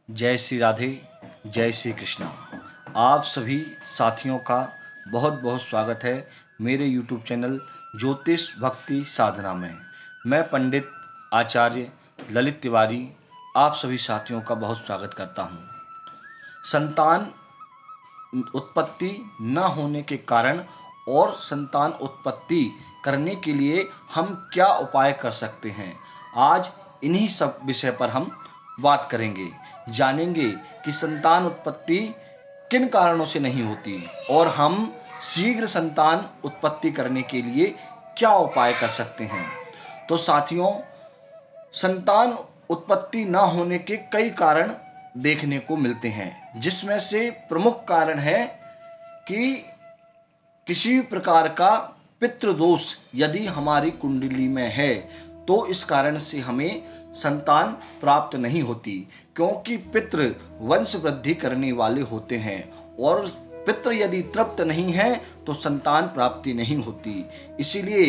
जय श्री राधे, जय श्री कृष्णा। आप सभी साथियों का बहुत बहुत स्वागत है मेरे YouTube चैनल ज्योतिष भक्ति साधना में। मैं पंडित आचार्य ललित तिवारी आप सभी साथियों का बहुत स्वागत करता हूं। संतान उत्पत्ति न होने के कारण और संतान उत्पत्ति करने के लिए हम क्या उपाय कर सकते हैं, आज इन्हीं सब विषय पर हम बात करेंगे। जानेंगे कि संतान उत्पत्ति किन कारणों से नहीं होती और हम शीघ्र संतान उत्पत्ति करने के लिए क्या उपाय कर सकते हैं। तो साथियों, संतान उत्पत्ति न होने के कई कारण देखने को मिलते हैं, जिसमें से प्रमुख कारण है कि किसी प्रकार का पितृदोष यदि हमारी कुंडली में है तो इस कारण से हमें संतान प्राप्त नहीं होती, क्योंकि पितृ वंश वृद्धि करने वाले होते हैं और पितृ यदि तृप्त नहीं है तो संतान प्राप्ति नहीं होती। इसीलिए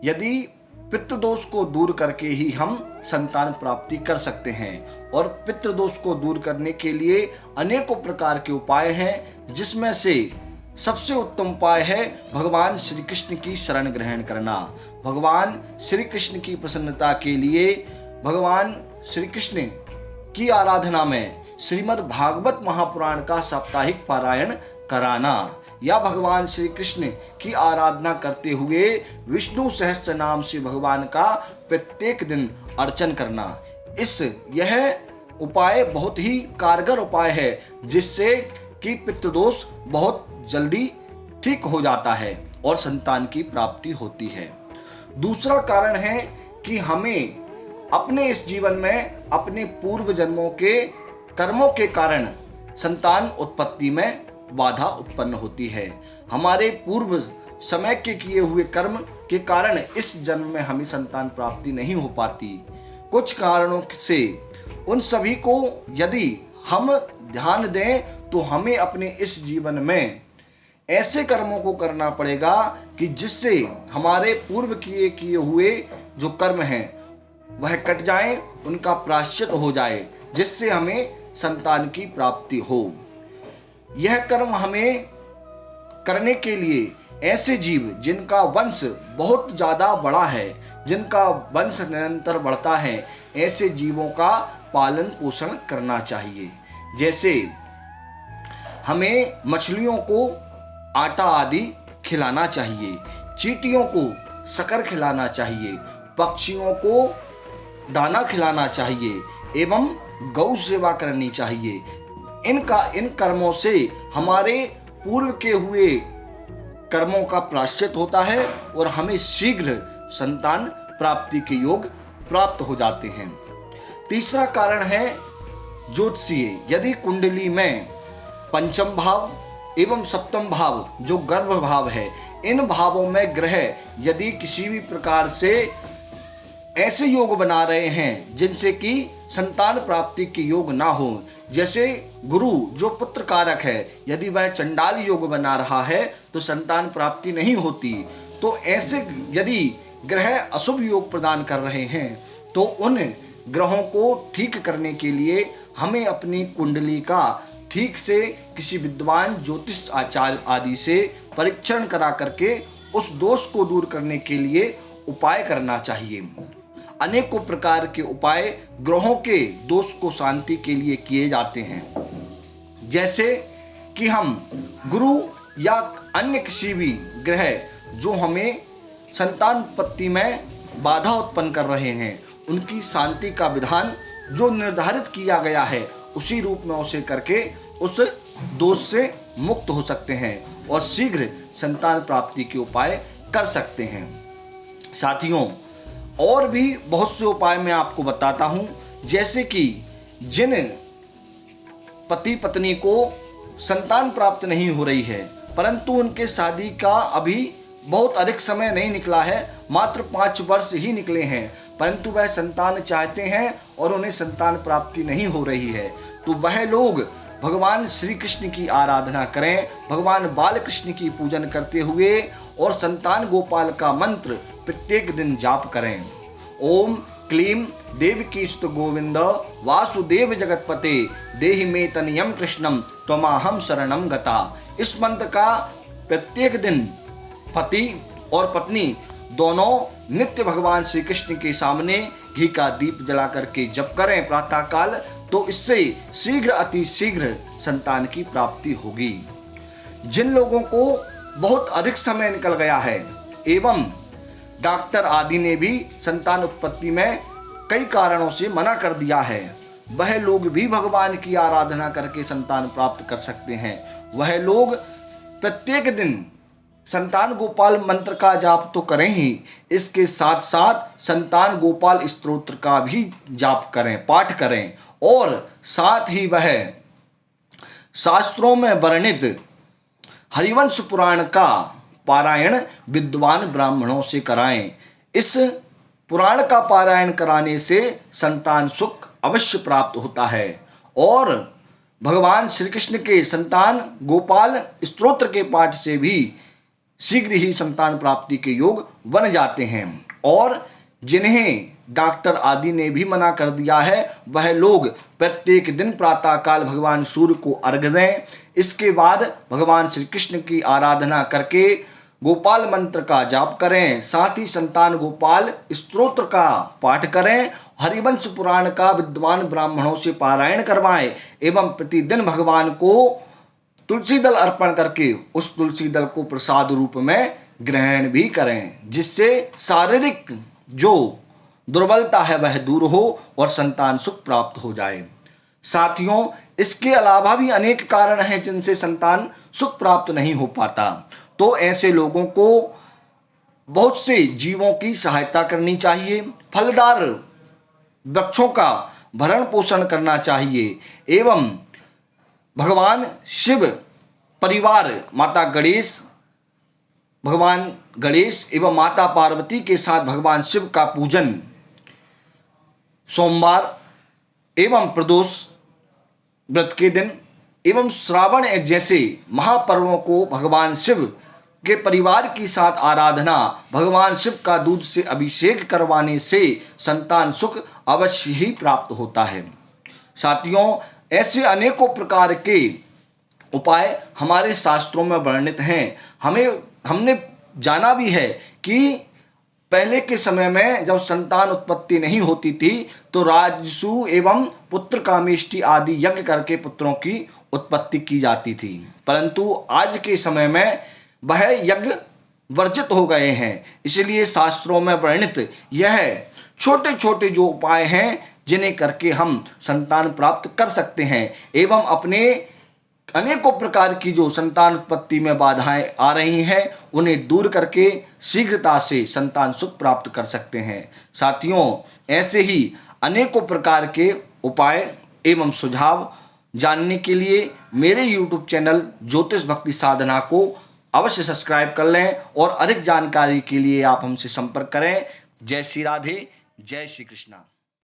यदि पितृदोष को दूर करके ही हम संतान प्राप्ति कर सकते हैं, और पितृदोष को दूर करने के लिए अनेकों प्रकार के उपाय हैं, जिसमें से सबसे उत्तम उपाय है भगवान श्री कृष्ण की शरण ग्रहण करना। भगवान श्री कृष्ण की प्रसन्नता के लिए भगवान श्री कृष्ण की आराधना में श्रीमद् भागवत महापुराण का साप्ताहिक पारायण कराना, या भगवान श्री कृष्ण की आराधना करते हुए विष्णु सहस्त्र नाम से भगवान का प्रत्येक दिन अर्चन करना। यह उपाय बहुत ही कारगर उपाय है, जिससे कि पितृदोष बहुत जल्दी ठीक हो जाता है और संतान की प्राप्ति होती है। दूसरा कारण है कि हमें अपने इस जीवन में अपने पूर्व जन्मों के कर्मों के कारण संतान उत्पत्ति में बाधा उत्पन्न होती है। हमारे पूर्व समय के किए हुए कर्म के कारण इस जन्म में हमें संतान प्राप्ति नहीं हो पाती। कुछ कारणों से उन सभी को यदि हम ध्यान दें तो हमें अपने इस जीवन में ऐसे कर्मों को करना पड़ेगा कि जिससे हमारे पूर्व किए हुए जो कर्म हैं वह कट जाएं, उनका प्रायश्चित हो जाए, जिससे हमें संतान की प्राप्ति हो। यह कर्म हमें करने के लिए ऐसे जीव जिनका वंश बहुत ज़्यादा बड़ा है, जिनका वंश निरंतर बढ़ता है, ऐसे जीवों का पालन पोषण करना चाहिए। जैसे हमें मछलियों को आटा आदि खिलाना चाहिए, चींटियों को शक्कर खिलाना चाहिए, पक्षियों को दाना खिलाना चाहिए एवं गौ सेवा करनी चाहिए। इन कर्मों से हमारे पूर्व के हुए कर्मों का प्रायश्चित होता है और हमें शीघ्र संतान प्राप्ति के योग प्राप्त हो जाते हैं। तीसरा कारण है ज्योतिषीय। यदि कुंडली में पंचम भाव एवं सप्तम भाव जो गर्भ भाव है, इन भावों में ग्रह यदि किसी भी प्रकार से ऐसे योग बना रहे हैं जिनसे कि संतान प्राप्ति के योग ना हो, जैसे गुरु जो पुत्र कारक है, यदि वह चंडाल योग बना रहा है तो संतान प्राप्ति नहीं होती। तो ऐसे यदि ग्रह अशुभ योग प्रदान कर रहे हैं तो उन ग्रहों को ठीक करने के लिए हमें अपनी कुंडली का ठीक से किसी विद्वान ज्योतिष आचार्य आदि से परीक्षण करा करके उस दोष को दूर करने के लिए उपाय करना चाहिए। अनेकों प्रकार के उपाय ग्रहों के दोष को शांति के लिए किए जाते हैं, जैसे कि हम गुरु या अन्य किसी भी ग्रह जो हमें संतानोत्पत्ति में बाधा उत्पन्न कर रहे हैं, उनकी शांति का विधान जो निर्धारित किया गया है उसी रूप में उसे करके उस दोष से मुक्त हो सकते हैं और शीघ्र संतान प्राप्ति के उपाय कर सकते हैं। साथियों, और भी बहुत से उपाय मैं आपको बताता हूं, जैसे कि जिन पति पत्नी को संतान प्राप्त नहीं हो रही है परंतु उनके शादी का अभी बहुत अधिक समय नहीं निकला है, मात्र 5 वर्ष ही निकले हैं, परंतु वह संतान चाहते हैं और उन्हें संतान प्राप्ति नहीं हो रही है, तो वह लोग भगवान श्री कृष्ण की आराधना करें, भगवान बाल कृष्ण की पूजन करते हुए और संतान गोपाल का मंत्र प्रत्येक दिन जाप करें। ओम क्लीं देवकीस्तु गोविंद वासुदेव जगतपते देहि मे तनयं कृष्णं त्वमाहं शरणं गता। इस मंत्र का प्रत्येक दिन पति और पत्नी दोनों नित्य भगवान श्री कृष्ण के सामने घी का दीप जला करके जप करें प्रातः काल, तो इससे शीघ्र अति शीघ्र संतान की प्राप्ति होगी। जिन लोगों को बहुत अधिक समय निकल गया है एवं डॉक्टर आदि ने भी संतान उत्पत्ति में कई कारणों से मना कर दिया है, वह लोग भी भगवान की आराधना करके संतान प्राप्त कर सकते हैं। वह लोग प्रत्येक दिन संतान गोपाल मंत्र का जाप तो करें ही, इसके साथ साथ संतान गोपाल स्तोत्र का भी जाप करें, पाठ करें, और साथ ही वह शास्त्रों में वर्णित हरिवंश पुराण का पारायण विद्वान ब्राह्मणों से कराएं। इस पुराण का पारायण कराने से संतान सुख अवश्य प्राप्त होता है और भगवान श्री कृष्ण के संतान गोपाल स्तोत्र के पाठ से भी शीघ्र ही संतान प्राप्ति के योग बन जाते हैं। और जिन्हें डॉक्टर आदि ने भी मना कर दिया है, वह लोग प्रत्येक दिन प्रातःकाल भगवान सूर्य को अर्घ्य दें, इसके बाद भगवान श्री कृष्ण की आराधना करके गोपाल मंत्र का जाप करें, साथ ही संतान गोपाल स्तोत्र का पाठ करें, हरिवंश पुराण का विद्वान ब्राह्मणों से पारायण करवाएं एवं प्रतिदिन भगवान को तुलसी दल अर्पण करके उस तुलसी दल को प्रसाद रूप में ग्रहण भी करें, जिससे शारीरिक जो दुर्बलता है वह दूर हो और संतान सुख प्राप्त हो जाए। साथियों, इसके अलावा भी अनेक कारण हैं जिनसे संतान सुख प्राप्त नहीं हो पाता, तो ऐसे लोगों को बहुत से जीवों की सहायता करनी चाहिए, फलदार वृक्षों का भरण पोषण करना चाहिए एवं भगवान शिव परिवार माता गणेश, भगवान गणेश एवं माता पार्वती के साथ भगवान शिव का पूजन सोमवार एवं प्रदोष व्रत के दिन एवं श्रावण जैसे महापर्वों को भगवान शिव के परिवार के साथ आराधना, भगवान शिव का दूध से अभिषेक करवाने से संतान सुख अवश्य ही प्राप्त होता है। साथियों, ऐसे अनेकों प्रकार के उपाय हमारे शास्त्रों में वर्णित हैं। हमने जाना भी है कि पहले के समय में जब संतान उत्पत्ति नहीं होती थी तो राजसु एवं पुत्र कामेष्टि आदि यज्ञ करके पुत्रों की उत्पत्ति की जाती थी, परंतु आज के समय में वह यज्ञ वर्जित हो गए हैं। इसलिए शास्त्रों में वर्णित यह छोटे छोटे जो उपाय हैं जिन्हें करके हम संतान प्राप्त कर सकते हैं एवं अपने अनेकों प्रकार की जो संतान उत्पत्ति में बाधाएं आ रही हैं उन्हें दूर करके शीघ्रता से संतान सुख प्राप्त कर सकते हैं। साथियों, ऐसे ही अनेकों प्रकार के उपाय एवं सुझाव जानने के लिए मेरे YouTube चैनल ज्योतिष भक्ति साधना को अवश्य सब्सक्राइब कर लें और अधिक जानकारी के लिए आप हमसे संपर्क करें। जय श्री राधे, जय श्री कृष्णा।